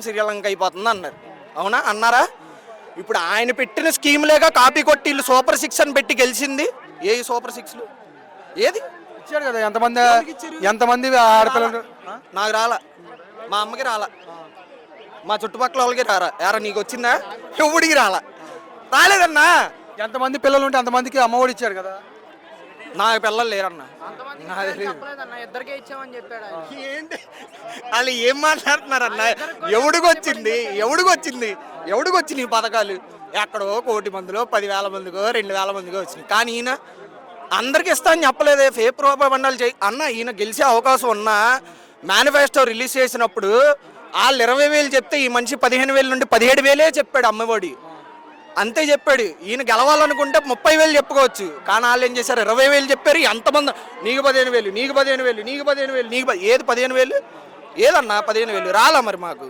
శ్రీలంక అయిపోతుంది అన్నారు. అవునా అన్నారా? ఇప్పుడు ఆయన పెట్టిన స్కీమ్లేగా కాపీ కొట్టి వీళ్ళు సూపర్ 6 అని పెట్టి గెలిచింది. ఏ సూపర్ 6లు ఏది ఇచ్చాడు కదా. ఎంతమంది ఆడపిల్లలు నాకు రాలా, మా అమ్మకి రాలా, మా చుట్టుపక్కల వాళ్ళకి ఎరా నీకు వచ్చిందా? ఎవడికి రాలేదన్నా. ఎంతమంది పిల్లలు ఉంటే అంతమందికి అమ్మఒడి ఇచ్చాడు కదా. నాకు పిల్లలు లేరన్నా. ఏంటి వాళ్ళు ఏం మాట్లాడుతున్నారన్నా? ఎవడికొచ్చింది ఈ పథకాలు? ఎక్కడో 1,000,000 మందిలో 10,000 మందికో 2,000 మందికో వచ్చినాయి. కానీ ఈయన అందరికి ఇస్తా అని చెప్పలేదే. ఫేక్ ప్రోపబండాలు చేయి అన్న. ఈయన గెలిచే అవకాశం ఉన్నా మేనిఫెస్టో రిలీజ్ చేసినప్పుడు వాళ్ళు 20,000 చెప్తే ఈ మనిషి 15,000 నుండి 17,000 చెప్పాడు అమ్మఒడి. అంతే చెప్పాడు. ఈయన గెలవాలనుకుంటే 30,000 చెప్పుకోవచ్చు. కానీ వాళ్ళు ఏం చేశారు? 20,000 చెప్పారు. ఎంతమంది నీకు 15,000, నీకు 15,000, నీకు 15,000, ఏది 15,000 ఏదన్నా 15,000 రాలా మరి మాకు.